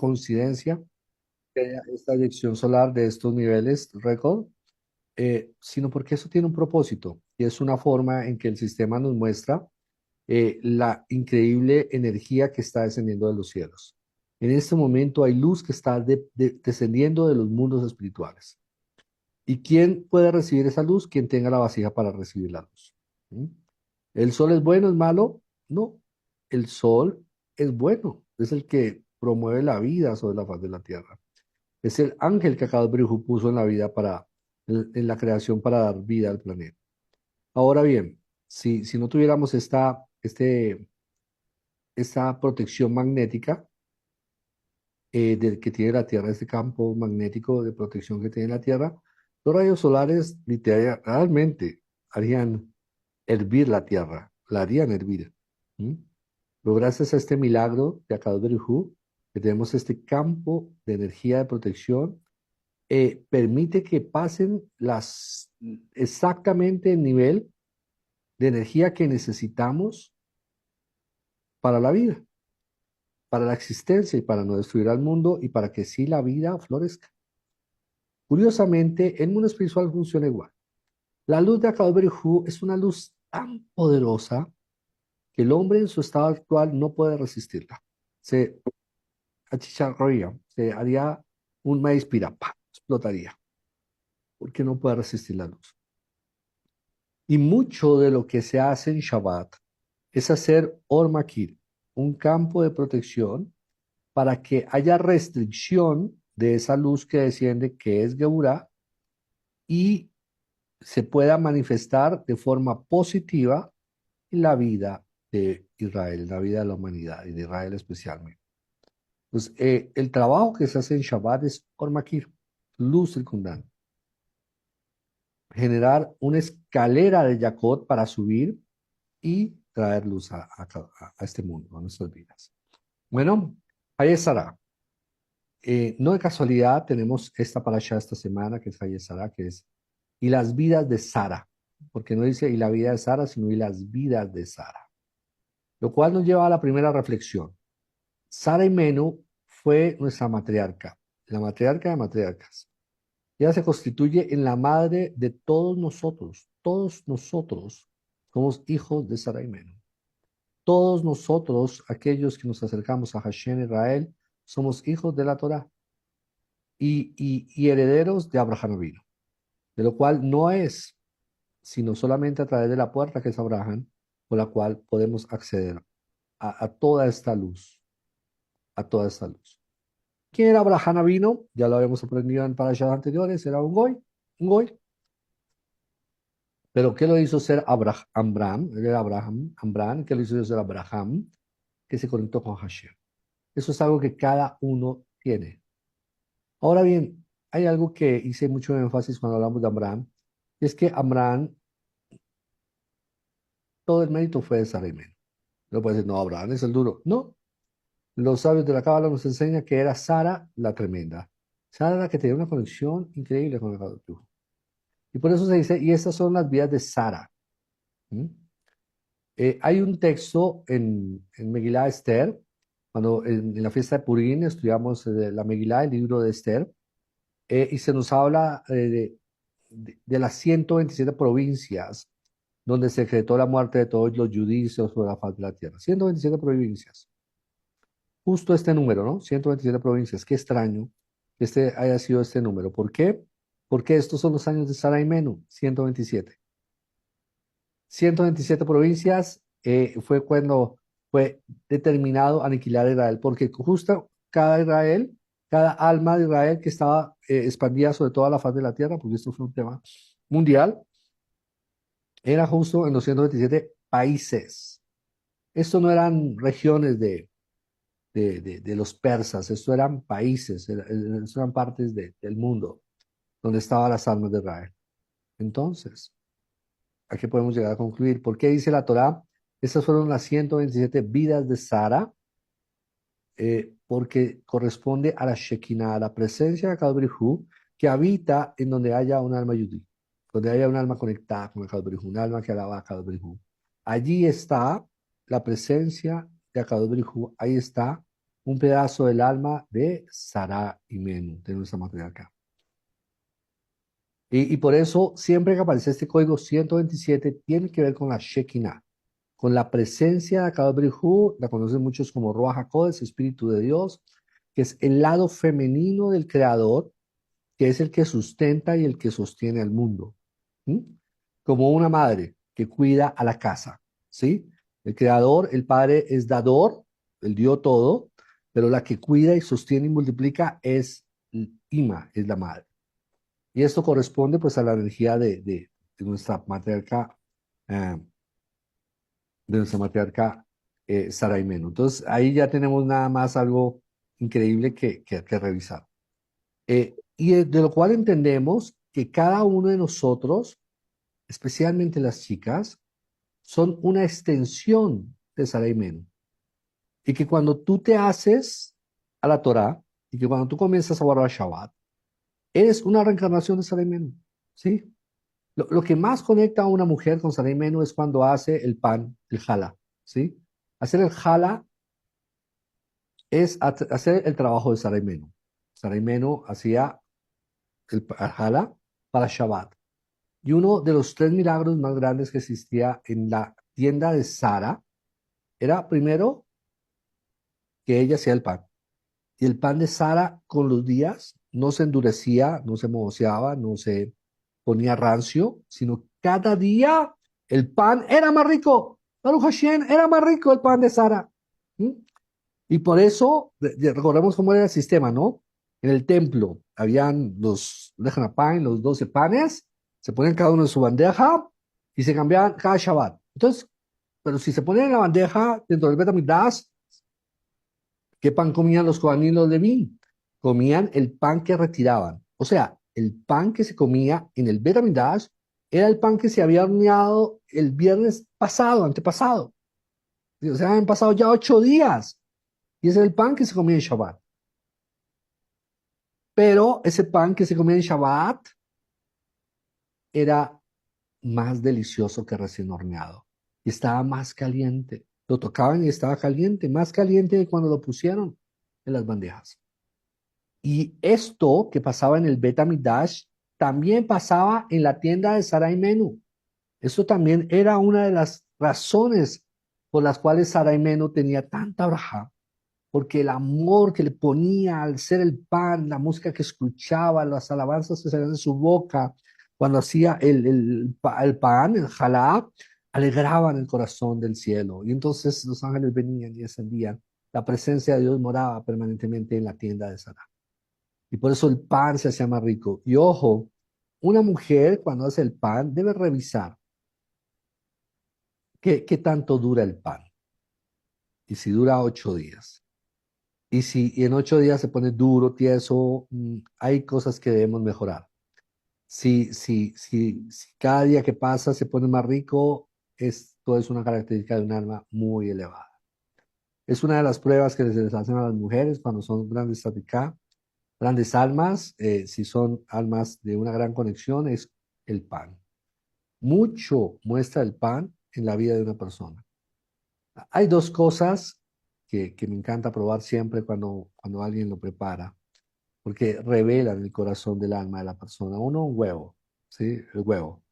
coincidencia que haya esta eyección solar de estos niveles récord, sino porque eso tiene un propósito y es una forma en que el sistema nos muestra la increíble energía que está descendiendo de los cielos. En este momento hay luz que está descendiendo de los mundos espirituales. ¿Y quién puede recibir esa luz? Quien tenga la vasija para recibir la luz. ¿Mm? ¿El sol es bueno, es malo? No, el sol es bueno, es el que promueve la vida sobre la faz de la tierra. Es el ángel que Akadosh Baruj Hu puso en la vida en la creación para dar vida al planeta. Ahora bien, si no tuviéramos esta protección magnética que tiene la Tierra, este campo magnético de protección que tiene la Tierra, los rayos solares literalmente harían hervir la Tierra, la harían hervir. ¿Mm? Pero gracias a este milagro de Akadosh Baruj Hu, que tenemos este campo de energía de protección, permite que pasen exactamente el nivel de energía que necesitamos para la vida, para la existencia y para no destruir al mundo y para que sí la vida florezca. Curiosamente, el mundo espiritual funciona igual. La luz de Akadosh Baruj Hu es una luz tan poderosa que el hombre en su estado actual no puede resistirla. Se achicharraría, se haría un maíz pirapa, explotaría, porque no puede resistir la luz. Y mucho de lo que se hace en Shabbat es hacer Or Makir, un campo de protección para que haya restricción de esa luz que desciende, que es Geburah, y se pueda manifestar de forma positiva en la vida de Israel, en la vida de la humanidad y de Israel especialmente. Entonces, el trabajo que se hace en Shabbat es Or Makir, luz circundante. Generar una escalera de Jacob para subir y traer luz a este mundo, a nuestras vidas. Bueno, ahí estará. No de casualidad tenemos esta parasha esta semana, que es Hayé Sarah, que es y las vidas de Sara, porque no dice y la vida de Sara, sino y las vidas de Sara. Lo cual nos lleva a la primera reflexión. Sara Imenu fue nuestra matriarca, la matriarca de matriarcas. Ella se constituye en la madre de todos nosotros. Todos nosotros somos hijos de Sara Imenu. Todos nosotros, aquellos que nos acercamos a Hashem Israel, somos hijos de la Torah y herederos de Abraham vino, de lo cual no es sino solamente a través de la puerta que es Abraham, por la cual podemos acceder a toda esta luz, a toda esta luz. ¿Quién era Abraham vino? Ya lo habíamos aprendido en parashas anteriores, era un goy. Pero ¿qué lo hizo ser Abraham? Él era Abraham, ¿qué lo hizo ser Abraham? Que se conectó con Hashem. Eso es algo que cada uno tiene. Ahora bien, hay algo que hice mucho énfasis cuando hablamos de Abraham, y es que Abraham, todo el mérito fue de Sara y Men. No puede decir, no, Abraham es el duro. No, los sabios de la Cábala nos enseñan que era Sara la tremenda. Sara la que tenía una conexión increíble con el Kaddish. Y por eso se dice, y estas son las vidas de Sara. ¿Mm? Hay un texto en Megilá Esther, cuando en la fiesta de Purim estudiamos la Megilá, el libro de Esther, y se nos habla de las 127 provincias donde se decretó la muerte de todos los judíos sobre la faz de la tierra. 127 provincias. Justo este número, ¿no? 127 provincias. Qué extraño que este haya sido este número. ¿Por qué? Porque estos son los años de Sara y Menú, 127. 127 provincias fue cuando fue determinado aniquilar a Israel, porque justo cada Israel, cada alma de Israel que estaba expandida sobre toda la faz de la tierra, porque esto fue un tema mundial, era justo en los 127 países. Esto no eran regiones de los persas, esto eran países, esto eran partes del mundo donde estaban las almas de Israel. Entonces, ¿a qué podemos llegar a concluir? ¿Por qué dice la Torá? Estas fueron las 127 vidas de Sara, porque corresponde a la Shekinah, a la presencia de Akadosh Baruj Hu, que habita en donde haya un alma yudí, donde haya un alma conectada con Akadosh Baruj Hu, un alma que alaba a Akadosh Baruj Hu. Allí está la presencia de Akadosh Baruj Hu, ahí está un pedazo del alma de Sara y Menú, de nuestra matriarca. Y por eso, siempre que aparece este código 127, tiene que ver con la Shekinah, con la presencia de Akadosh Baruj Hu, la conocen muchos como Ruach HaKodesh, Espíritu de Dios, que es el lado femenino del Creador, que es el que sustenta y el que sostiene al mundo. ¿Mm? Como una madre que cuida a la casa, ¿sí? El Creador, el Padre es dador, él dio todo, pero la que cuida y sostiene y multiplica es Ima, es la madre. Y esto corresponde pues a la energía de nuestra matriarca, eh, Sara Imenu. Entonces ahí ya tenemos nada más algo increíble que revisar. Y de lo cual entendemos que cada uno de nosotros, especialmente las chicas, son una extensión de Sara Imenu. Y que cuando tú te haces a la Torah y que cuando tú comienzas a guardar Shabbat, eres una reencarnación de Sara Imenu. ¿Sí? Lo que más conecta a una mujer con Sarai Menú es cuando hace el pan, el jala, ¿sí? Hacer el jala es hacer el trabajo de Sarai Menú. Sarai Menú hacía el jala para Shabbat. Y uno de los tres milagros más grandes que existía en la tienda de Sara era primero que ella hacía el pan. Y el pan de Sara con los días no se endurecía, no se manoseaba, no se ponía rancio, sino cada día el pan era más rico. Baruch Hashem, era más rico el pan de Sara. ¿Mm? Y por eso, recordemos cómo era el sistema, ¿no? En el templo habían los pan, los 12 panes, se ponían cada uno en su bandeja y se cambiaban cada Shabbat. Entonces, pero si se ponían en la bandeja dentro del Betamigdash, ¿qué pan comían los Kohanim y los Leví? Comían el pan que retiraban. O sea, el pan que se comía en el Bet HaMikdash era el pan que se había horneado el viernes pasado, antepasado. O sea, han pasado ya 8 días. Y ese es el pan que se comía en Shabbat. Pero ese pan que se comía en Shabbat era más delicioso que recién horneado. Y estaba más caliente. Lo tocaban y estaba caliente, más caliente de cuando lo pusieron en las bandejas. Y esto que pasaba en el Bet HaMikdash también pasaba en la tienda de Sarai Menú. Eso también era una de las razones por las cuales Sarai Menú tenía tanta braja, porque el amor que le ponía al ser el pan, la música que escuchaba, las alabanzas que salían de su boca, cuando hacía el pan, el jalá, alegraban el corazón del cielo. Y entonces los ángeles venían y descendían. La presencia de Dios moraba permanentemente en la tienda de Sarai. Y por eso el pan se hacía más rico. Y ojo, una mujer cuando hace el pan debe revisar qué tanto dura el pan. Y si dura 8 días. Y si en 8 días se pone duro, tieso, hay cosas que debemos mejorar. Si cada día que pasa se pone más rico, esto es una característica de un alma muy elevada. Es una de las pruebas que se les hacen a las mujeres cuando son grandes tzatziká, grandes almas, si son almas de una gran conexión, es el pan. Mucho muestra el pan en la vida de una persona. Hay dos cosas que me encanta probar siempre cuando alguien lo prepara, porque revelan el corazón del alma de la persona. Uno, un huevo, ¿sí? El huevo.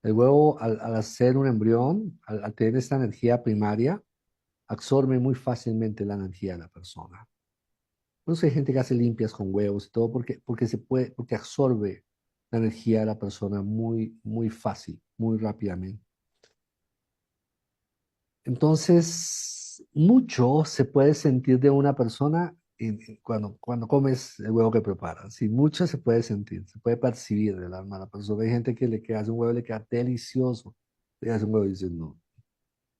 El huevo, al hacer un embrión, al tener esta energía primaria, absorbe muy fácilmente la energía de la persona. Por eso hay gente que hace limpias con huevos y todo porque absorbe la energía de la persona muy, muy fácil, muy rápidamente. Entonces, mucho se puede sentir de una persona cuando comes el huevo que preparan. Sí, mucho se puede sentir, se puede percibir del alma de la persona. Hay gente que hace un huevo y le queda delicioso. Le hace un huevo y dice no,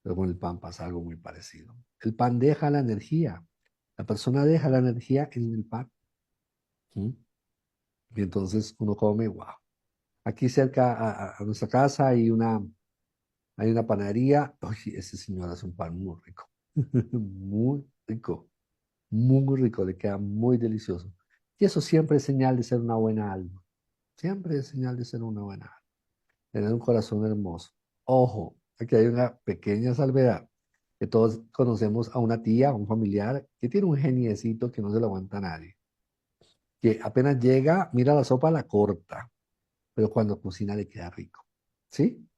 pero con el pan pasa algo muy parecido. El pan deja la energía. La persona deja la energía en el pan. ¿Mm? Y entonces uno come, wow. Aquí cerca a nuestra casa hay una panadería. Oye, ese señor hace un pan muy rico. Muy rico. Muy rico. Le queda muy delicioso. Y eso siempre es señal de ser una buena alma. Siempre es señal de ser una buena alma. Tener un corazón hermoso. Ojo, aquí hay una pequeña salvedad. que todos conocemos a una tía, a un familiar, que tiene un geniecito que no se lo aguanta a nadie, que apenas llega, mira la sopa, la corta, pero cuando cocina le queda rico, ¿sí?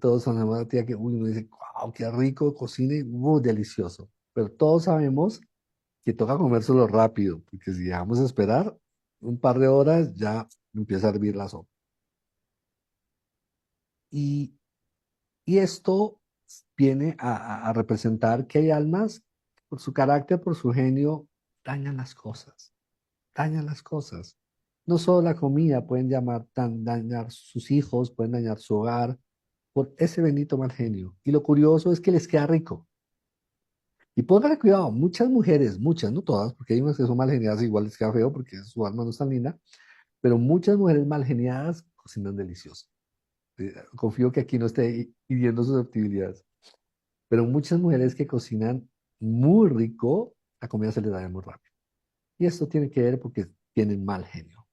Todos conocemos a una tía que, uy, uno dice, wow, qué rico cocine, delicioso, pero todos sabemos que toca comérselo rápido, porque si dejamos de esperar un par de horas, ya empieza a hervir la sopa. Y, y esto viene a representar que hay almas, por su carácter, por su genio, dañan las cosas, dañan las cosas. No solo la comida, pueden dañar sus hijos, pueden dañar su hogar, por ese bendito mal genio. Y lo curioso es que les queda rico. Y póngale cuidado, muchas mujeres, muchas, no todas, porque hay unas que son mal geniadas, igual les queda feo porque su alma no es tan linda, pero muchas mujeres mal geniadas cocinan delicioso. Confío que aquí no esté hiriendo susceptibilidades, pero muchas mujeres que cocinan muy rico, la comida se les da muy rápido. Y esto tiene que ver porque tienen mal genio.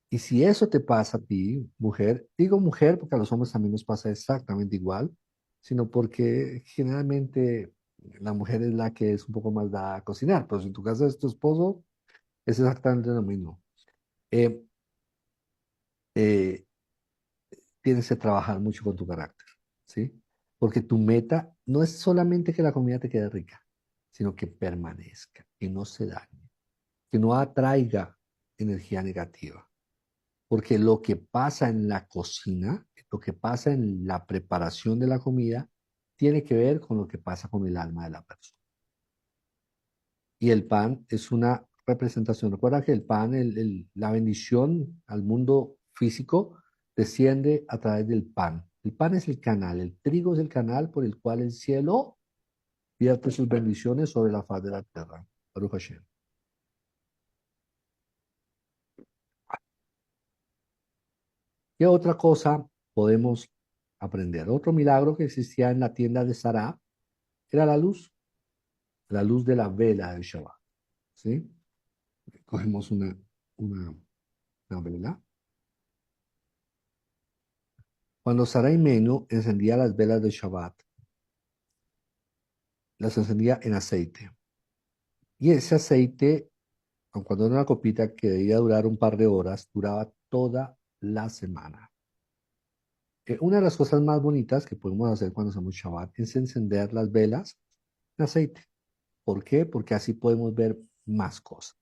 Y si eso te pasa a ti, mujer, digo mujer porque a los hombres también nos pasa exactamente igual, sino porque generalmente la mujer es la que es un poco más dada a cocinar, pero si en tu casa es tu esposo, es exactamente lo mismo. Eh, eh, Tienes que trabajar mucho con tu carácter, ¿sí? Porque tu meta no es solamente que la comida te quede rica, sino que permanezca, que no se dañe, que no atraiga energía negativa. Porque lo que pasa en la cocina, lo que pasa en la preparación de la comida, tiene que ver con lo que pasa con el alma de la persona. Y el pan es una representación. Recuerda que el pan, la bendición al mundo físico, desciende a través del pan. El pan es el canal, el trigo es el canal por el cual el cielo vierte sus bendiciones sobre la faz de la tierra. Baruch Hashem. ¿Qué otra cosa podemos aprender? Otro milagro que existía en la tienda de Sará era la luz de la vela del Shabbat. ¿Sí? Cogemos una, una vela. Cuando Sarah y Menú encendía las velas de Shabbat, las encendía en aceite. Y ese aceite, aun cuando era una copita que debía durar un par de horas, duraba toda la semana. Una de las cosas más bonitas que podemos hacer cuando hacemos Shabbat es encender las velas en aceite. ¿Por qué? Porque así podemos ver más cosas.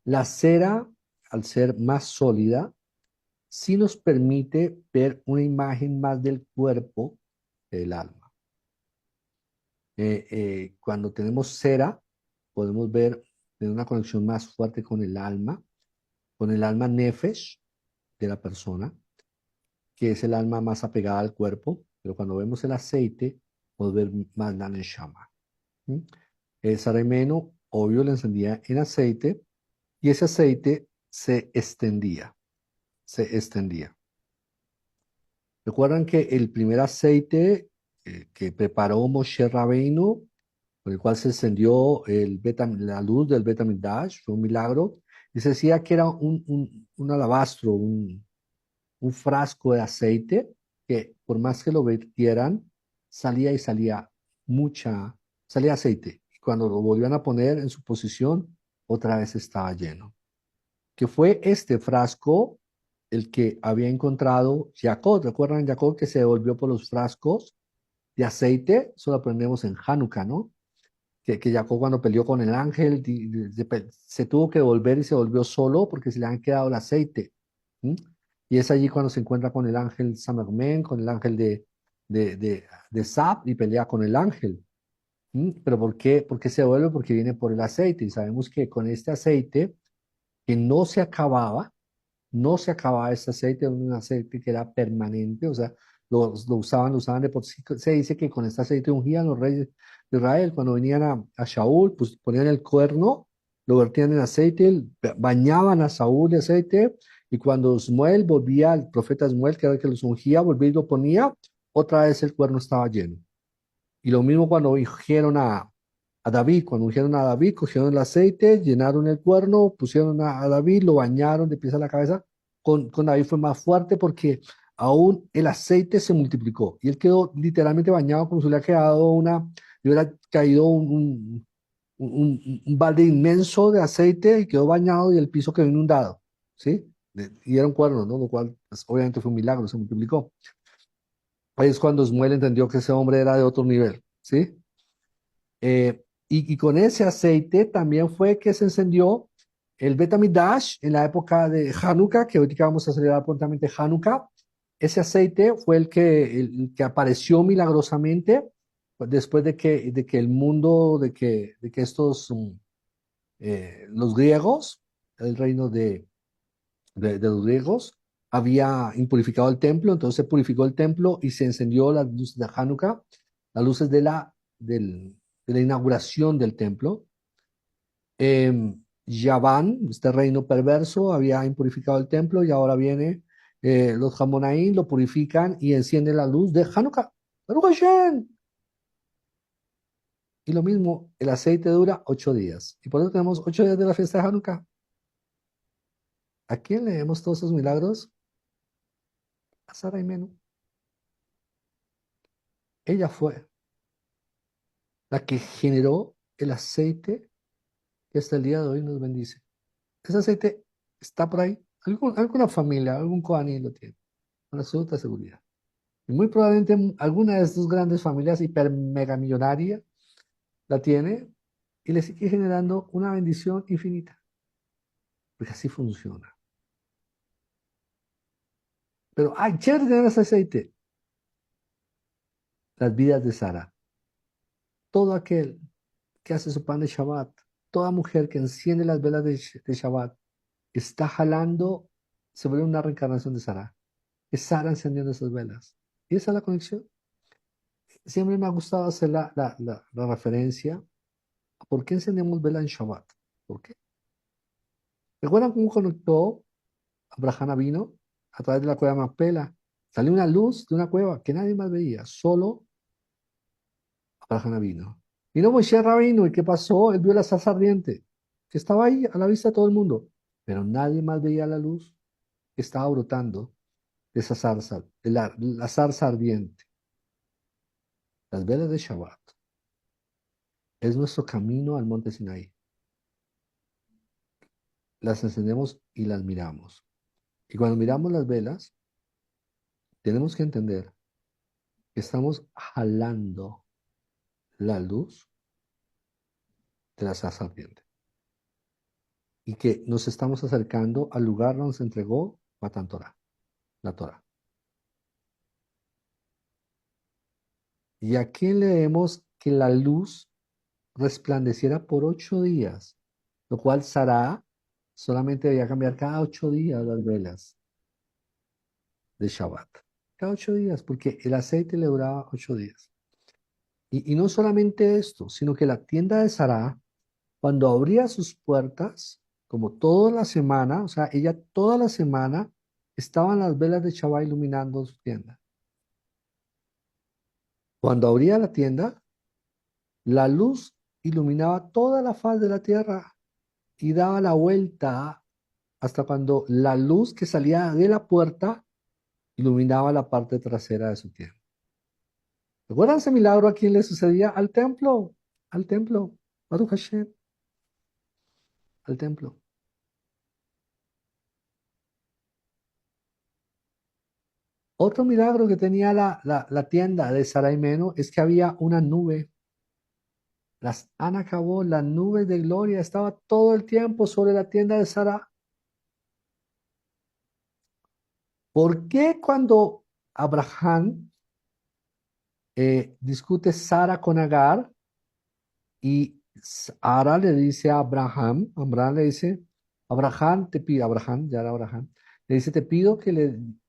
La cera, al ser más sólida, sí nos permite ver una imagen más del cuerpo que del alma. Cuando tenemos cera, podemos ver tener una conexión más fuerte con el alma nefesh de la persona, que es el alma más apegada al cuerpo, pero cuando vemos el aceite, podemos ver más la neshama. ¿Mm? El sarameno, obvio, le encendía en aceite y ese aceite se extendía, se extendía. Recuerdan que el primer aceite que preparó Moshe Rabbeinu, con el cual se encendió la luz del Betamigdash, fue un milagro, y se decía que era un alabastro, un frasco de aceite, que por más que lo vertieran, salía y salía aceite. Y cuando lo volvían a poner en su posición, otra vez estaba lleno. Que fue este frasco el que había encontrado Jacob. ¿Recuerdan Jacob que se devolvió por los frascos de aceite? Eso lo aprendemos en Hanukkah, ¿no? Que Jacob cuando peleó con el ángel se tuvo que volver y se volvió solo porque se le han quedado el aceite. ¿Mm? Y es allí cuando se encuentra con el ángel Samermen, con el ángel de Sab y pelea con el ángel. ¿Mm? ¿Pero por qué? ¿Por qué se vuelve? Porque viene por el aceite. Y sabemos que con este aceite, que no se acababa este aceite, era un aceite que era permanente, o sea, lo usaban de por sí. Se dice que con este aceite ungían los reyes de Israel. Cuando venían a Shaul, pues ponían el cuerno, lo vertían en aceite, bañaban a Saúl de aceite, y cuando Smuel volvía, el profeta Smuel, que era el que los ungía, volvía y lo ponía, otra vez el cuerno estaba lleno. Y lo mismo cuando ungieron a David, cuando ungieron a David, cogieron el aceite, llenaron el cuerno, pusieron a David, lo bañaron de pies a la cabeza. Con David fue más fuerte porque aún el aceite se multiplicó y él quedó literalmente bañado como si le hubiera quedado una y hubiera caído un balde inmenso de aceite y quedó bañado y el piso quedó inundado, ¿sí? Y era un cuerno, ¿no? Lo cual, pues, obviamente fue un milagro, se multiplicó. Ahí es cuando Smuel entendió que ese hombre era de otro nivel, ¿sí? Y con ese aceite también fue que se encendió el Bet HaMikdash en la época de Hanukkah, que ahorita vamos a celebrar prontamente Hanukkah. Ese aceite fue el que apareció milagrosamente pues, después de que el mundo, de que estos, los griegos, el reino de los griegos, había impurificado el templo, entonces se purificó el templo y se encendió las luces de Hanukkah, las luces de la inauguración del templo. Yaván, este reino perverso, había impurificado el templo y ahora viene los Hamonaim, lo purifican y encienden la luz de Hanukkah. Baruch Hashem. Y lo mismo, el aceite dura 8 días. Y por eso tenemos 8 días de la fiesta de Hanukkah. ¿A quién leemos todos esos milagros? A Sara Menú. Ella fue la que generó el aceite que hasta el día de hoy nos bendice. Ese aceite está por ahí. Alguna familia, algún Kohanim lo tiene, con absoluta seguridad. Y muy probablemente alguna de sus grandes familias hiper mega millonaria la tiene y le sigue generando una bendición infinita. Porque así funciona. Pero, ay, chévere tener ese aceite. Las vidas de Sara. Todo aquel que hace su pan de Shabbat, toda mujer que enciende las velas de Shabbat, está jalando sobre una reencarnación de Sara. Es Sara encendiendo esas velas. Y esa es la conexión. Siempre me ha gustado hacer la referencia a por qué encendemos velas en Shabbat. ¿Por qué? ¿Recuerdan cómo conectó Abraham vino a través de la cueva de Macpela? Salió una luz de una cueva que nadie más veía, solo Abraham vino. Vino Moshe Rabino, ¿y qué pasó? Él vio la zarza ardiente, que estaba ahí a la vista de todo el mundo, pero nadie más veía la luz que estaba brotando de esa zarza, de la zarza ardiente. Las velas de Shabbat es nuestro camino al monte Sinaí. Las encendemos y las miramos. Y cuando miramos las velas, tenemos que entender que estamos jalando la luz de la zarza ardiente y que nos estamos acercando al lugar donde se entregó Matan Torah, la Torah. Y aquí leemos que la luz resplandeciera por 8 días, lo cual Sarah solamente debía cambiar cada 8 días las velas de Shabbat. Cada 8 días, porque el aceite le duraba 8 días. Y no solamente esto, sino que la tienda de Sarah, cuando abría sus puertas, como toda la semana, o sea, ella toda la semana estaban las velas de Shabbat iluminando su tienda. Cuando abría la tienda, la luz iluminaba toda la faz de la tierra y daba la vuelta hasta cuando la luz que salía de la puerta iluminaba la parte trasera de su tienda. ¿Recuerdan ese milagro a quién le sucedía? Al templo, Baruch Hashem, al templo. Otro milagro que tenía la tienda de Sarai Meno es que había una nube. Las han acabó, la nube de gloria estaba todo el tiempo sobre la tienda de Sara. ¿Por qué cuando Abraham discute Sara con Agar y Sara le dice a Abraham le dice, Abraham te pido, Abraham, ya era Abraham, le dice, te pido que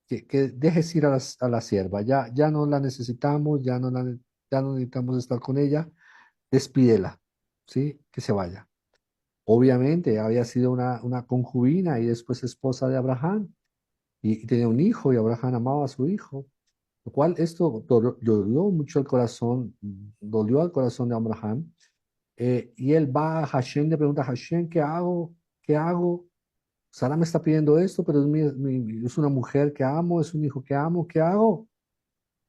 dejes ir a la sierva, ya no la necesitamos, ya no necesitamos estar con ella, despídela, ¿sí? Que se vaya. Obviamente había sido una concubina y después esposa de Abraham y tenía un hijo y Abraham amaba a su hijo, lo cual esto dolió mucho el corazón, dolió al corazón de Abraham. Y él va a Hashem, le pregunta a Hashem, ¿qué hago? ¿Qué hago? Sara me está pidiendo esto, pero es una mujer que amo, es un hijo que amo, ¿qué hago?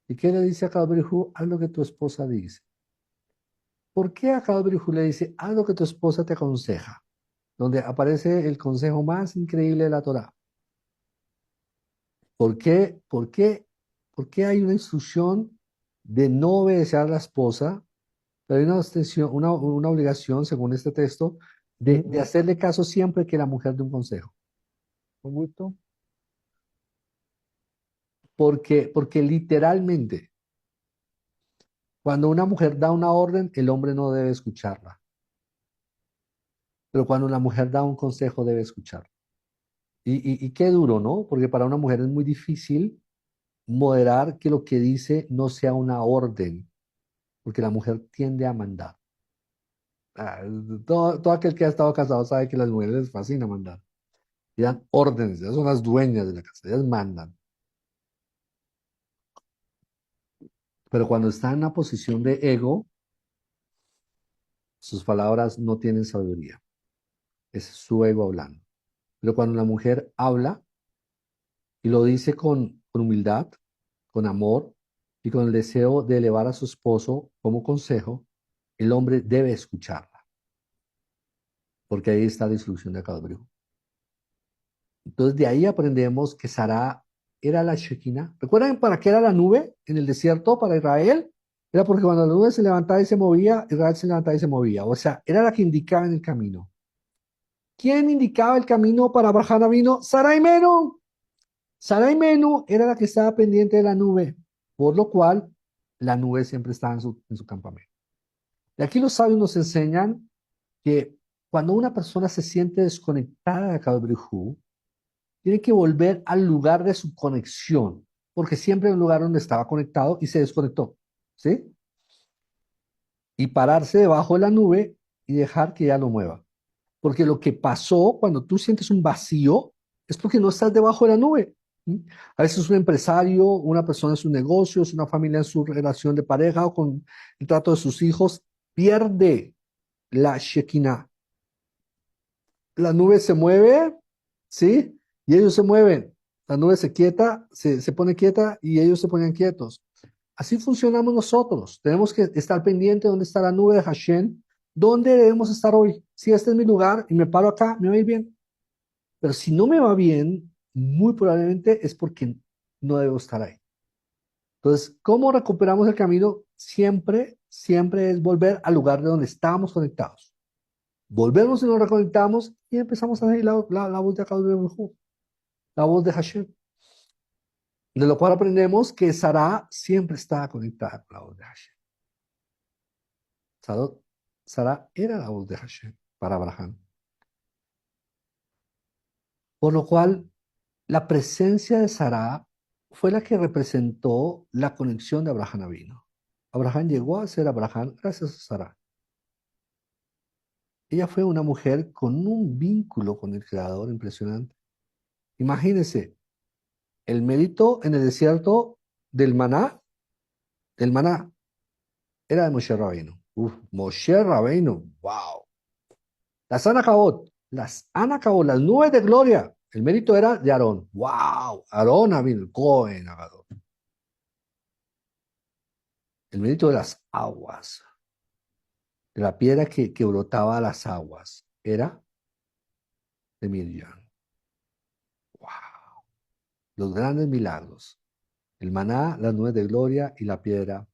¿Y qué le dice a Kadberihu? Haz lo que tu esposa dice. ¿Por qué a Kadosh Baruj Hu le dice, haz lo que tu esposa te aconseja? Donde aparece el consejo más increíble de la Torá. ¿Por qué, por qué, por qué hay una instrucción de no obedecer a la esposa, pero hay una obligación, según este texto, de hacerle caso siempre que la mujer dé un consejo? Con gusto. Porque literalmente, cuando una mujer da una orden, el hombre no debe escucharla. Pero cuando la mujer da un consejo, debe escucharla. Y qué duro, ¿no? Porque para una mujer es muy difícil moderar que lo que dice no sea una orden, porque la mujer tiende a mandar. Ah, todo aquel que ha estado casado sabe que a las mujeres les fascina mandar. Y dan órdenes, ellas son las dueñas de la casa, ellas mandan. Pero cuando está en una posición de ego, sus palabras no tienen sabiduría. Es su ego hablando. Pero cuando la mujer habla y lo dice con humildad, con amor y con el deseo de elevar a su esposo como consejo, el hombre debe escucharla, porque ahí está la instrucción de cada brujo. Entonces de ahí aprendemos que Sara era la Shekinah. ¿Recuerdan para qué era la nube en el desierto para Israel? Era porque cuando la nube se levantaba y se movía, Israel se levantaba y se movía. O sea, era la que indicaba en el camino. ¿Quién indicaba el camino para Abraham Avino? Sarai Menú. Sarai Menú era la que estaba pendiente de la nube, por lo cual la nube siempre estaba en su campamento. Y aquí los sabios nos enseñan que cuando una persona se siente desconectada de Akadosh Baruj Hu, tiene que volver al lugar de su conexión, porque siempre en un lugar donde estaba conectado y se desconectó, ¿sí? Y pararse debajo de la nube y dejar que ella lo mueva. Porque lo que pasó cuando tú sientes un vacío es porque no estás debajo de la nube. ¿Sí? A veces un empresario, una persona en sus negocios, una familia en su relación de pareja o con el trato de sus hijos, pierde la Shekinah. La nube se mueve, ¿sí? Y ellos se mueven. La nube se quieta, se pone quieta y ellos se ponen quietos. Así funcionamos nosotros. Tenemos que estar pendiente de dónde está la nube de Hashem, dónde debemos estar hoy. Si este es mi lugar y me paro acá, me va a ir bien. Pero si no me va bien, muy probablemente es porque no debo estar ahí. Entonces, ¿cómo recuperamos el camino? Siempre, siempre es volver al lugar de donde estábamos conectados. Volvemos y nos reconectamos y empezamos a oír la voz de Akadosh Baruj Hu, la voz de Hashem. De lo cual aprendemos que Sara siempre estaba conectada con la voz de Hashem. Sara, Sara era la voz de Hashem para Abraham. Por lo cual, la presencia de Sara fue la que representó la conexión de Abraham a vino. Abraham llegó a ser Abraham gracias a Sara. Ella fue una mujer con un vínculo con el Creador impresionante. Imagínense, el mérito en el desierto del maná, el maná era de Moshe Rabbeinu. Uf, Moshe Rabbeinu, wow. Las las nubes de gloria. El mérito era de Aarón. Wow, Aarón vino, el Cohen, Agadón. El mérito de las aguas, de la piedra que brotaba a las aguas, era de Miriam. Wow, los grandes milagros. El maná, las nubes de gloria y la piedra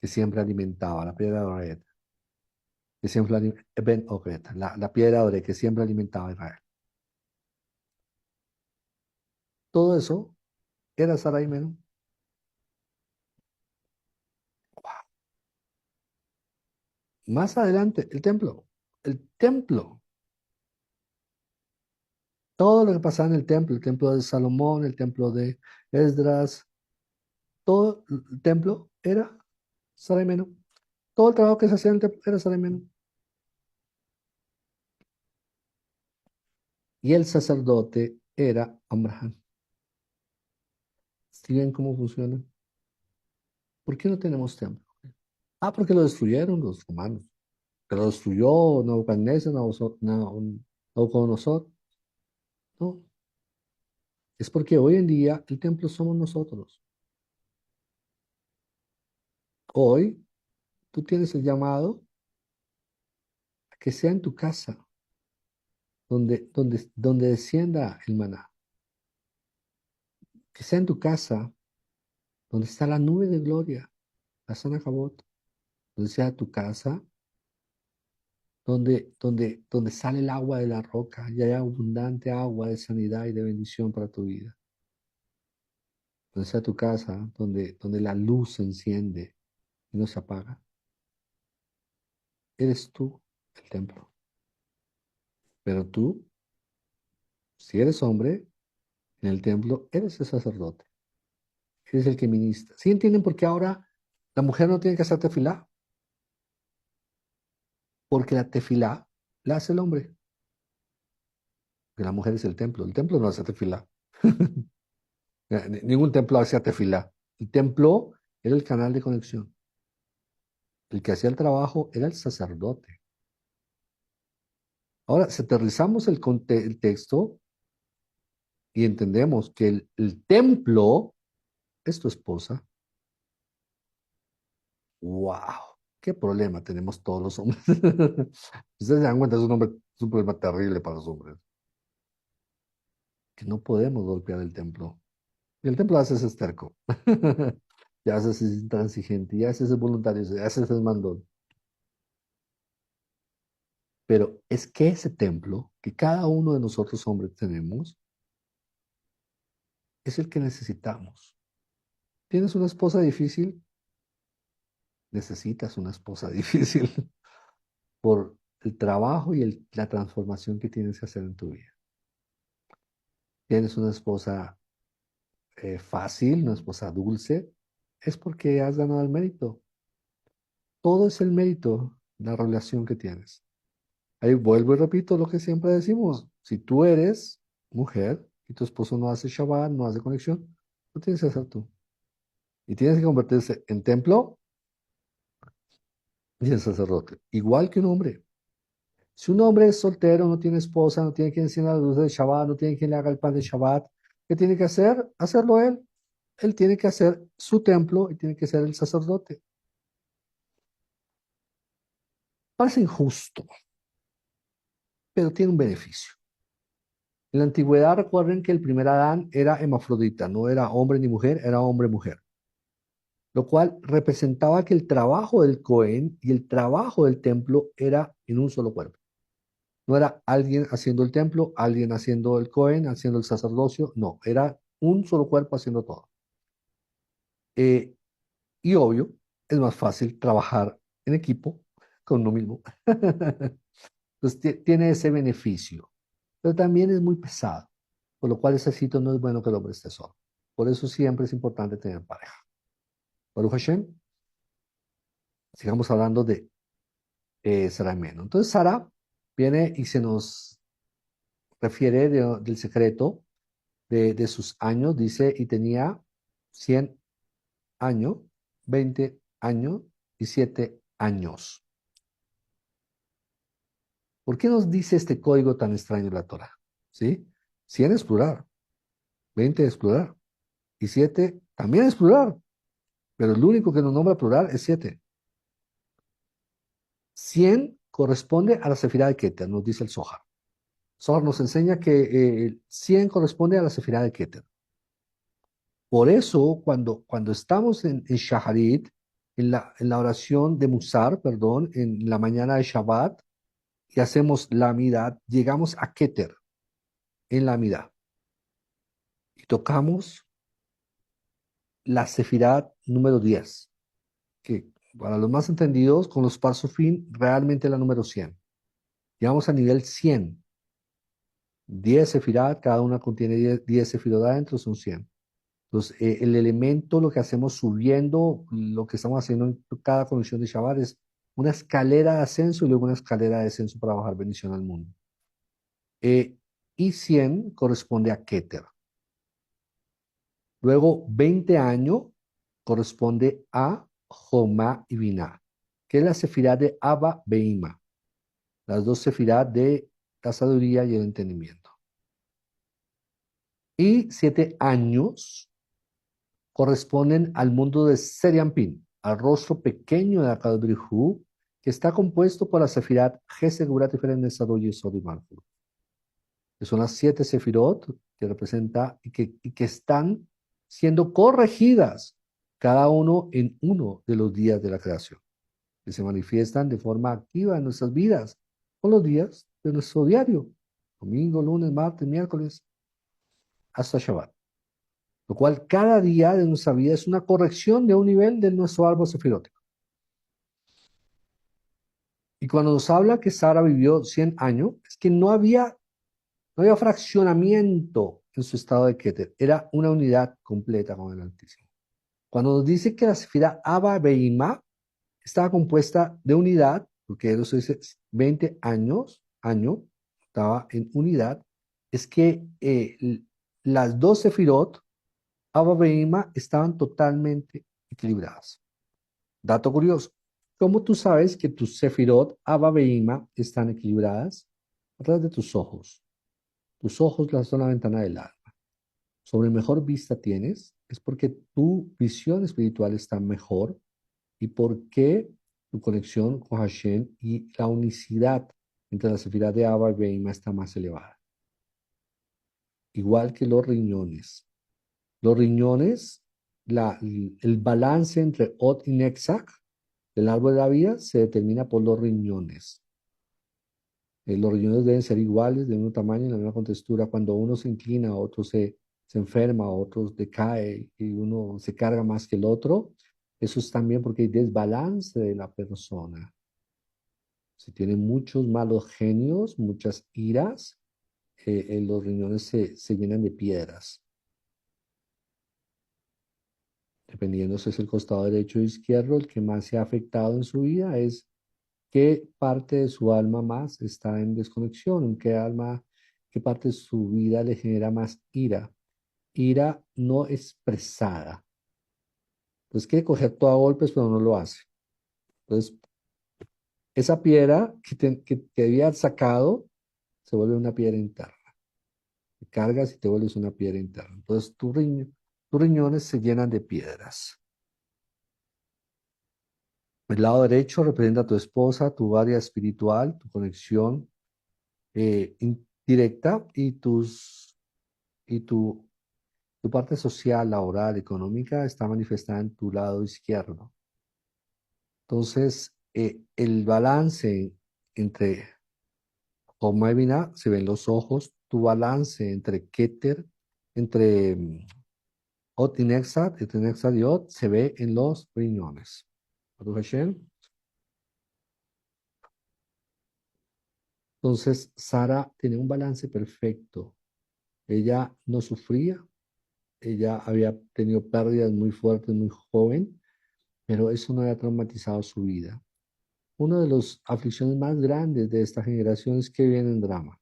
que siempre alimentaba, la piedra de Ored, que siempre Ben Ored, la piedra de Ored que siempre alimentaba a Israel. Todo eso era Sarai Menú. Más adelante, el templo, todo lo que pasaba en el templo de Salomón, el templo de Esdras, todo el templo era Sarai Menú. Todo el trabajo que se hacía en el templo era Sarai Menú. Y el sacerdote era Abraham. ¿Sí ven cómo funciona? ¿Por qué no tenemos templo? Ah, porque lo destruyeron los romanos. Que lo destruyó Nabucodonosor, Nabucodonosor. No, es porque hoy en día el templo somos nosotros. Hoy tú tienes el llamado que sea en tu casa donde descienda el maná, que sea en tu casa donde está la nube de gloria, la Sana Jabot, donde sea tu casa, donde sale el agua de la roca y hay abundante agua de sanidad y de bendición para tu vida. Donde sea tu casa, donde la luz se enciende y no se apaga. Eres tú el templo. Pero tú, si eres hombre, en el templo, eres el sacerdote. Eres el que ministra. ¿Sí entienden por qué ahora la mujer no tiene que hacer tefilá? Porque la tefilá la hace el hombre. Porque la mujer es el templo. El templo no hace tefilá. Ningún templo hacía tefilá. El templo era el canal de conexión. El que hacía el trabajo era el sacerdote. Ahora, si aterrizamos el texto y entendemos que el templo es tu esposa, ¡wow! ¿Qué problema tenemos todos los hombres? Ustedes se dan cuenta, es un problema terrible para los hombres. Que no podemos golpear el templo. Y el templo a veces es terco. Ya a veces es intransigente, ya a veces es voluntario, ya a veces es mandón. Pero es que ese templo que cada uno de nosotros hombres tenemos es el que necesitamos. ¿Tienes una esposa difícil? Necesitas una esposa difícil por el trabajo y la transformación que tienes que hacer en tu vida. ¿Tienes una esposa fácil, una esposa dulce? Es porque has ganado el mérito. Todo es el mérito, la relación que tienes. Ahí vuelvo y repito lo que siempre decimos. Si tú eres mujer y tu esposo no hace Shabbat, no hace conexión, lo tienes que hacer tú. Y tienes que convertirse en templo y en sacerdote. Igual que un hombre. Si un hombre es soltero, no tiene esposa, no tiene quien encienda la luz de Shabbat, no tiene quien le haga el pan de Shabbat, ¿qué tiene que hacer? Hacerlo él. Él tiene que hacer su templo y tiene que ser el sacerdote. Parece injusto, pero tiene un beneficio. En la antigüedad recuerden que el primer Adán era hermafrodita, no era hombre ni mujer, era hombre-mujer, lo cual representaba que el trabajo del Cohen y el trabajo del templo era en un solo cuerpo. No era alguien haciendo el templo, alguien haciendo el Cohen, haciendo el sacerdocio, no, era un solo cuerpo haciendo todo. Eh, y obvio, es más fácil trabajar en equipo con uno mismo. Entonces tiene ese beneficio, pero también es muy pesado, por lo cual ese sitio no es bueno que el hombre esté solo. Por eso siempre es importante tener pareja. Baruch Hashem, sigamos hablando de Sara y Meno. Entonces Sara viene y se nos refiere del secreto de sus años, dice, y tenía 100 años, 20 años y 7 años. ¿Por qué nos dice este código tan extraño en la Torah? ¿Sí? 100 es plural, 20 es plural y 7 también es plural, pero el único que nos nombra plural es 7. 100 corresponde a la sefirá de Keter, nos dice el Zohar. Zohar nos enseña que 100 corresponde a la sefirá de Keter. Por eso, cuando estamos en Shaharit, en la oración de Musar, perdón, en la mañana de Shabbat, y hacemos la Amidad, llegamos a Keter en la Amidad. Y tocamos la Sefirá número 10, que para los más entendidos, con los Parsufim, realmente la número 100. Llegamos a nivel 100. 10 Sefirá, cada una contiene 10 Sefirot adentro, son 100. Entonces, el elemento, lo que hacemos subiendo, lo que estamos haciendo en cada conexión de Shabbat es una escalera de ascenso y luego una escalera de descenso para bajar bendición al mundo. Eh, y 100 corresponde a Keter. Luego, 20 años corresponde a Jomá y Binah, que es la sefirá de Abba Beima, las dos sefirá de la sabiduría y el entendimiento. Y 7 años corresponden al mundo de Seriampin, al rostro pequeño de Akadosh Brijú, que está compuesto por la Sefirat Gesed, Geurat, Tiferet, Nesad, Hod, Yesod y Malkut, que son las 7 Sefirot que representa y que están siendo corregidas cada uno en uno de los días de la creación, que se manifiestan de forma activa en nuestras vidas, con los días de nuestro diario, domingo, lunes, martes, miércoles, hasta Shabbat. Lo cual cada día de nuestra vida es una corrección de un nivel de nuestro árbol sefirótico. Y cuando nos habla que Sara vivió 100 años, es que no había fraccionamiento en su estado de Keter, era una unidad completa con el Altísimo. Cuando nos dice que la sefira Abba Beima estaba compuesta de unidad, porque eso dice 20 años, estaba en unidad, es que las dos sefirot, Abba Beima, estaban totalmente equilibradas. Dato curioso, ¿cómo tú sabes que tus sefirot, Abba Beima, están equilibradas? A través de tus ojos. Tus ojos son la ventana del alma. Sobre mejor vista tienes, es porque tu visión espiritual está mejor y porque tu conexión con Hashem y la unicidad entre la sefirá de Abba y Beima está más elevada. Igual que los riñones. Los riñones, el balance entre Od y Nexach del árbol de la vida se determina por los riñones. Los riñones deben ser iguales, de mismo tamaño, en la misma contextura. Cuando uno se inclina, otro se enferma, otro decae y uno se carga más que el otro. Eso es también porque hay desbalance de la persona. Si tiene muchos malos genios, muchas iras, los riñones se llenan de piedras. Dependiendo si es el costado derecho o izquierdo, el que más se ha afectado en su vida es qué parte de su alma más está en desconexión, qué parte de su vida le genera más ira. Ira no expresada. Entonces quiere coger todo a golpes, pero no lo hace. Entonces, esa piedra que debía haber sacado se vuelve una piedra interna. Te cargas y te vuelves una piedra interna. Entonces, tus riñones se llenan de piedras. El lado derecho representa a tu esposa, tu área espiritual, tu conexión directa y tu parte social, laboral, económica está manifestada en tu lado izquierdo. Entonces, el balance entre Homa y Binah se ven los ojos, tu balance entre Keter, entre Ot y Nexat, entre Nexat y Ot, se ve en los riñones. Baruch Hashem. Entonces, Sara tenía un balance perfecto. Ella no sufría, ella había tenido pérdidas muy fuertes, muy joven, pero eso no había traumatizado su vida. Una de las aflicciones más grandes de esta generación es que viven en drama.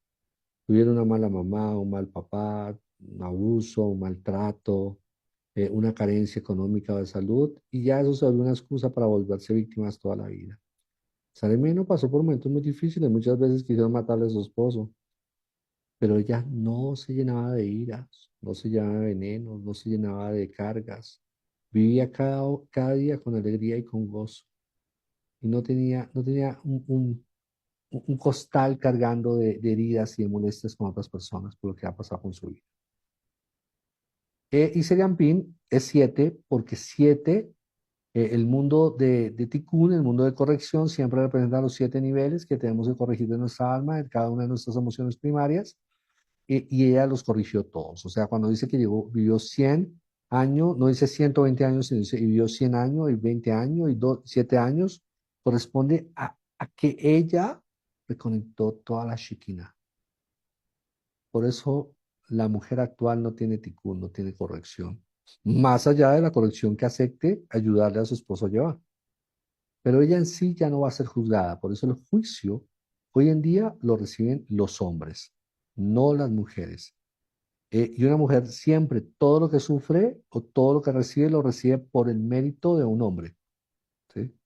Tuvieron una mala mamá, un mal papá, un abuso, un maltrato, una carencia económica o de salud, y ya eso se volvió una excusa para volverse víctimas toda la vida. Saremeno pasó por momentos muy difíciles, muchas veces quisieron matarle a su esposo, pero ella no se llenaba de iras, no se llenaba de venenos, no se llenaba de cargas. Vivía cada día con alegría y con gozo. Y no tenía un costal cargando de heridas y de molestias con otras personas por lo que ha pasado con su vida. Y Seriampin es 7 porque 7, el mundo de Tikkun, el mundo de corrección, siempre representa los 7 niveles que tenemos que corregir de nuestra alma, de cada una de nuestras emociones primarias, y ella los corrigió todos. O sea, cuando dice que vivió 100 años, no dice 120 años, sino dice vivió 100 años y 20 años y 7 años, corresponde a que ella reconectó toda la Shekinah. Por eso la mujer actual no tiene tikkun, no tiene corrección. Más allá de la corrección que acepte ayudarle a su esposo a llevar. Pero ella en sí ya no va a ser juzgada. Por eso el juicio hoy en día lo reciben los hombres, no las mujeres. Y una mujer siempre, todo lo que sufre o todo lo que recibe, lo recibe por el mérito de un hombre. ¿Sí?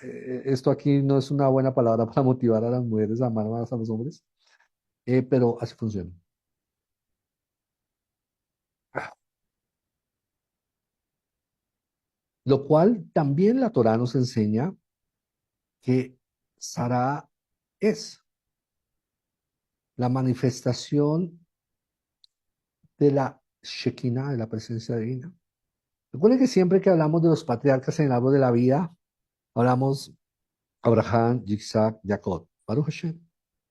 Esto aquí no es una buena palabra para motivar a las mujeres a amar más a los hombres, pero así funciona. Lo cual también la Torá nos enseña que Sara es la manifestación de la Shekinah, de la presencia divina. Recuerden que siempre que hablamos de los patriarcas en el árbol de la vida, hablamos Abraham, Isaac, Jacob, Baruch Hashem,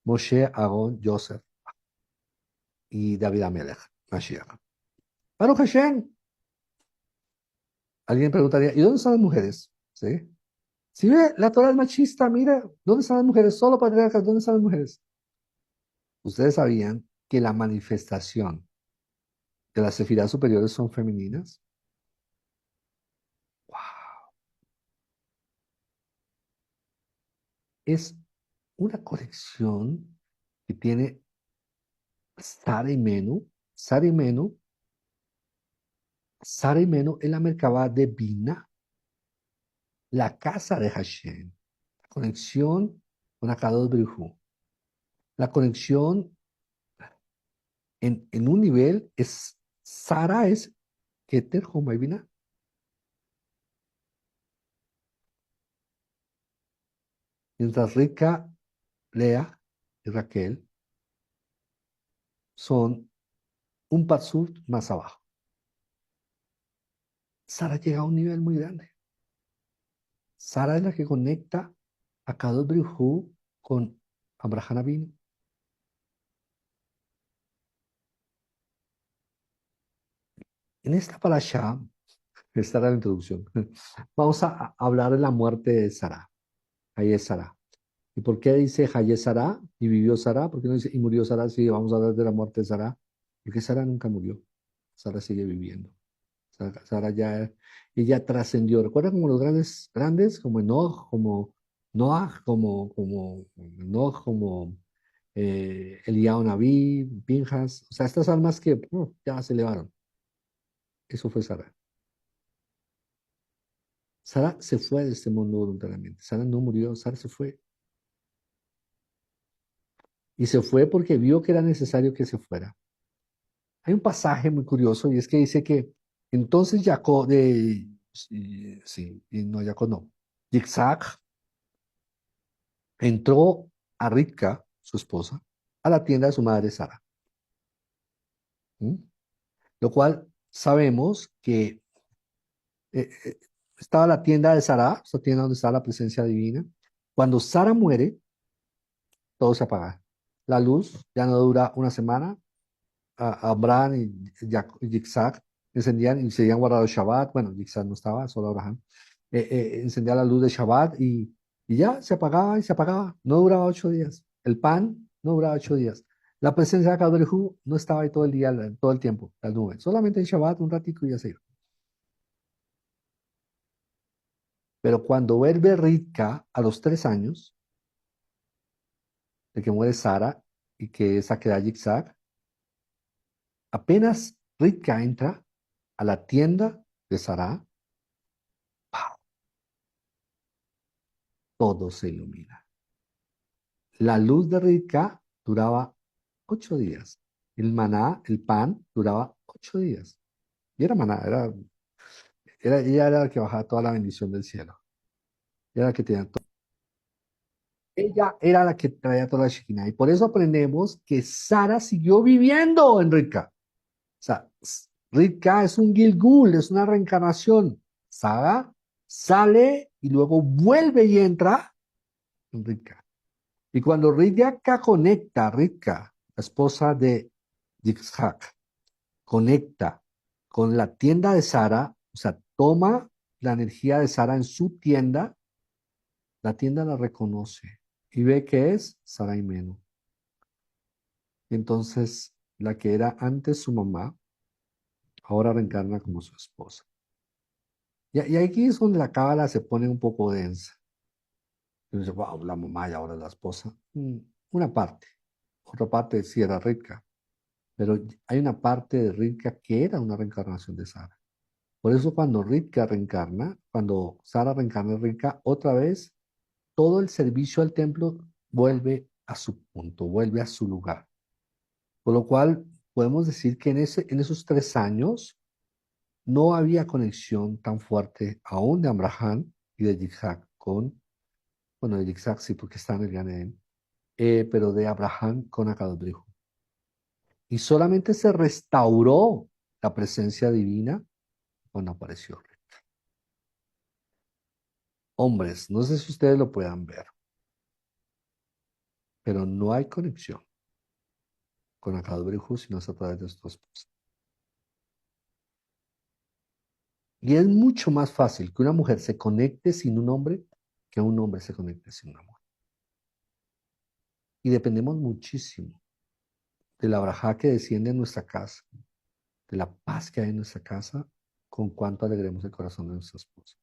Moshe, Aarón, Joseph y David Amelech, Mashiach. Baruch Hashem. Alguien preguntaría, ¿y dónde están las mujeres? ¿Sí? Si ve, la Torah es machista, mira, ¿dónde están las mujeres? Solo patriarcas, ¿dónde están las mujeres? ¿Ustedes sabían que la manifestación de las sefirás superiores son femeninas? ¡Wow! Es una conexión que tiene Sara y Menú. Sara y Menú. Sara y Menú es la Merkabah de Bina, la casa de Hashem. La conexión con Akadosh Baruj. La conexión en un nivel es, Sara es Keter Homay Bina. Mientras Rica, Lea y Raquel son un parsut más abajo. Sara llega a un nivel muy grande. Sara es la que conecta a Kadosh Baruj con Abraham Avinu. En esta parasha, esta era la introducción, vamos a hablar de la muerte de Sara. Ahí es Sara. ¿Y por qué dice Hayé Sara y vivió Sara? ¿Por qué no dice y murió Sara? Sí, vamos a hablar de la muerte de Sara. Porque Sara nunca murió. Sara sigue viviendo. Sara ya, ella trascendió. ¿Recuerda como los grandes, como Enoch, como Noah, como Enoch, como Eliyahu Naví, Pinjas? O sea, estas almas que ya se elevaron. Eso fue Sara. Sara se fue de este mundo voluntariamente. Sara no murió, Sara se fue. Y se fue porque vio que era necesario que se fuera. Hay un pasaje muy curioso y es que dice que entonces Jacob, sí, y no, Jacob no, Yitzhak entró a Rivka, su esposa, a la tienda de su madre Sara. ¿Mm? Lo cual sabemos que estaba la tienda de Sara, esta tienda donde estaba la presencia divina. Cuando Sara muere, todo se apaga. La luz ya no dura una semana. Abraham y Yitzhak encendían y se habían guardado Shabbat. Bueno, Yitzhak no estaba, solo Abraham. Encendía la luz de Shabbat y ya se apagaba y se apagaba. No duraba 8 días. El pan no duraba 8 días. La presencia de Akadosh Hu no estaba ahí todo el día, todo el tiempo, la nube. Solamente en Shabbat un ratico y ya se iba. Pero cuando vuelve Rivka a los 3 años de que muere Sara y que esa queda Yitzhak, apenas Rivka entra a la tienda de Sara, ¡pau! Todo se ilumina. La luz de Rivka duraba 8 días. El maná, el pan, duraba 8 días. Y era maná, ella era la que bajaba toda la bendición del cielo. Ella era la que tenía todo. Ella era la que traía toda la Shekinah. Y por eso aprendemos que Sara siguió viviendo en Rivka. O sea, Rivka es un Gilgul, es una reencarnación. Sara sale y luego vuelve y entra en Rivka. Y cuando Rivka conecta, Rivka, la esposa de Yitzhak, conecta con la tienda de Sara, o sea, toma la energía de Sara en su tienda, la tienda la reconoce y ve que es Sara Imenu. Entonces, la que era antes su mamá, ahora reencarna como su esposa. Y aquí es donde la cábala se pone un poco densa. Y uno dice, wow, la mamá y ahora la esposa. Una parte. Otra parte sí era rica. Pero hay una parte de Rivka que era una reencarnación de Sara. Por eso cuando Rivka reencarna, cuando Sara reencarna en Rivka, otra vez todo el servicio al templo vuelve a su punto, vuelve a su lugar. Por lo cual podemos decir que en esos 3 años no había conexión tan fuerte aún de Abraham y de Yitzhak con Bueno, de Yitzhak sí, porque está en el Gan Edén, pero de Abraham con Akadosh. Y solamente se restauró la presencia divina cuando apareció. Hombres, no sé si ustedes lo puedan ver, pero no hay conexión con Akadosh sino es a través de su esposa. Y es mucho más fácil que una mujer se conecte sin un hombre que un hombre se conecte sin una mujer. Y dependemos muchísimo de la braja que desciende en nuestra casa, de la paz que hay en nuestra casa, con cuánto alegremos el corazón de nuestra esposa.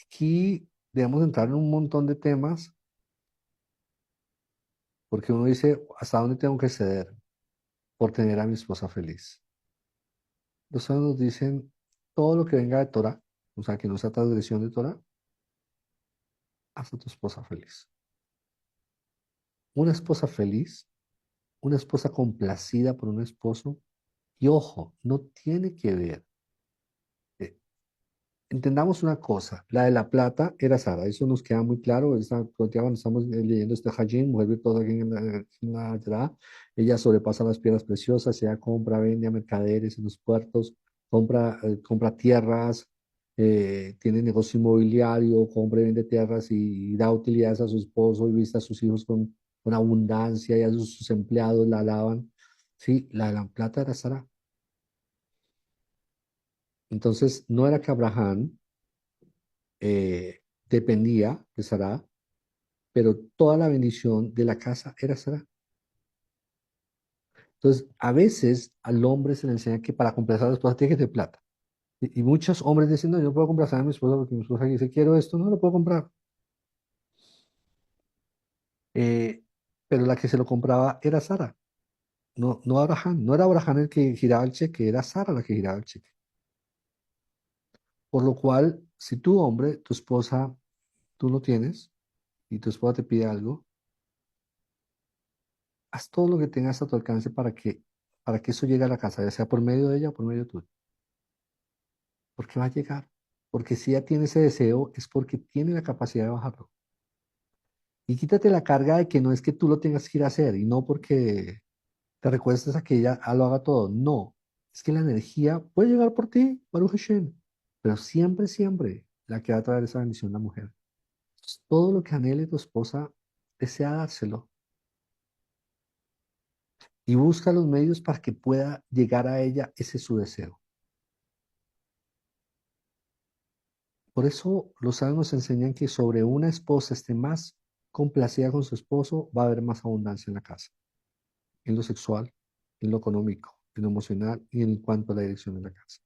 Aquí debemos entrar en un montón de temas, porque uno dice, ¿hasta dónde tengo que ceder por tener a mi esposa feliz? Los sabios nos dicen, todo lo que venga de Torah, o sea, que no sea transgresión de Torah, haz a tu esposa feliz. Una esposa feliz, una esposa complacida por un esposo, y ojo, no tiene que ver. eh, Entendamos una cosa, la de la plata era Sara, eso nos queda muy claro, ya cuando estamos leyendo este Hajim, mujer todo aquí en la Torá, ella sobrepasa las piedras preciosas, ella compra, vende a mercaderes en los puertos, compra tierras, tiene negocio inmobiliario, compra y vende tierras y da utilidades a su esposo y viste a sus hijos con abundancia y a sus empleados la alaban. Sí, la de la plata era Sara. Entonces, no era que Abraham dependía de Sara, pero toda la bendición de la casa era Sara. Entonces, a veces al hombre se le enseña que para complacer a la esposa tiene que tener plata. Y muchos hombres dicen, no, yo no puedo complacer a mi esposa porque mi esposa dice, quiero esto, no lo puedo comprar. Eh, pero la que se lo compraba era Sara, no Abraham. No era Abraham el que giraba el cheque, era Sara la que giraba el cheque. Por lo cual, si tú, hombre, tu esposa, tú lo tienes y tu esposa te pide algo, haz todo lo que tengas a tu alcance para que eso llegue a la casa, ya sea por medio de ella o por medio tuyo. Porque va a llegar. Porque si ella tiene ese deseo, es porque tiene la capacidad de bajarlo. Y quítate la carga de que no es que tú lo tengas que ir a hacer y no porque te recuestes a que ella lo haga todo. No. Es que la energía puede llegar por ti, Baruch Hashem. Pero siempre, siempre la que va a traer esa bendición la mujer. Todo lo que anhele tu esposa, desea dárselo. Y busca los medios para que pueda llegar a ella ese su deseo. Por eso los sabios nos enseñan que sobre una esposa esté más complacida con su esposo, va a haber más abundancia en la casa, en lo sexual, en lo económico, en lo emocional y en cuanto a la dirección de la casa.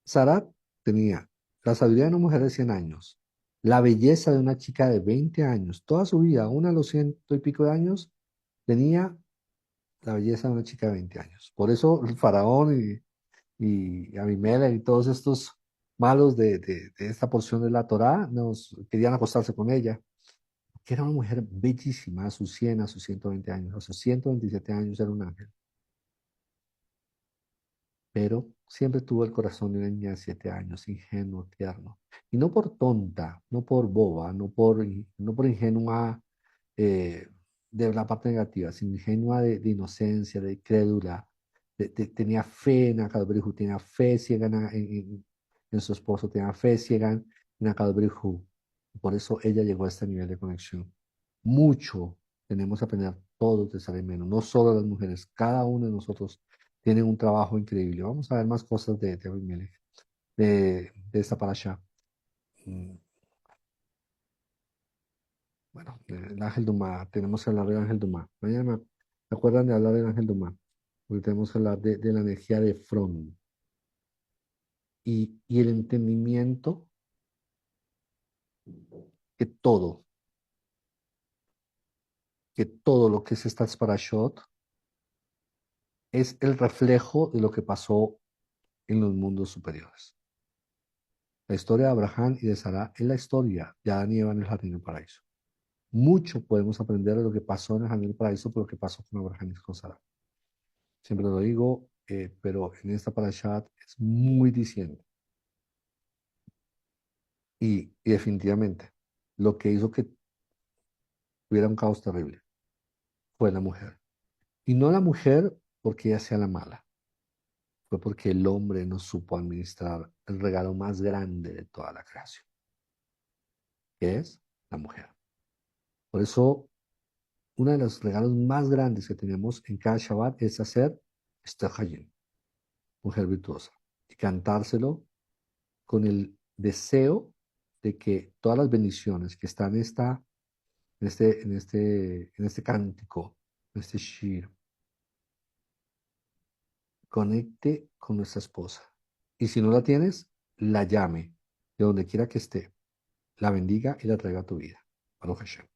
Sarat tenía la sabiduría de una mujer de 100 años, la belleza de una chica de 20 años, toda su vida, una a los ciento y pico de años, tenía la belleza de una chica de 20 años. Por eso el faraón y Abimelech y todos estos malos de esta porción de la Torá nos querían acostarse con ella, que era una mujer bellísima a sus 100, a sus 120 años, a sus 127 años era un ángel, pero siempre tuvo el corazón de una niña de 7 años, ingenuo, tierno, y no por tonta, no por boba, no por ingenua eh, de la parte negativa, sino ingenua de inocencia, de crédula, tenía fe en Akadobrijú, tenía fe ciega en su esposo, tenía fe ciega en Akadobrijú. Por eso ella llegó a este nivel de conexión. Mucho tenemos que aprender todos de Sara y Menos, no solo las mujeres, cada uno de nosotros tiene un trabajo increíble. Vamos a ver más cosas de Abimelech, de esta parasha. Mm, Bueno, el ángel Dumá, tenemos que hablar del ángel Dumá. Mañana me acuerdan de hablar del ángel Dumá, porque tenemos que hablar de la energía de Fron y el entendimiento que todo, que todo lo que es estas parashot es el reflejo de lo que pasó en los mundos superiores. La historia de Abraham y de Sara es la historia de Adán y Eva en el jardín del paraíso. Mucho podemos aprender de lo que pasó en el jardín del paraíso por lo que pasó con Abraham y con Sara. Siempre lo digo, pero en esta parashat es muy diciente. Y definitivamente, lo que hizo que hubiera un caos terrible fue la mujer. Y no la mujer porque ella sea la mala, fue porque el hombre no supo administrar el regalo más grande de toda la creación, que es la mujer. Por eso, uno de los regalos más grandes que tenemos en cada Shabbat es hacer Esther Hayim, mujer virtuosa, y cantárselo con el deseo de que todas las bendiciones que están en este cántico, en este shir, conecte con nuestra esposa. Y si no la tienes, la llame de donde quiera que esté, la bendiga y la traiga a tu vida. Baruch Hashem.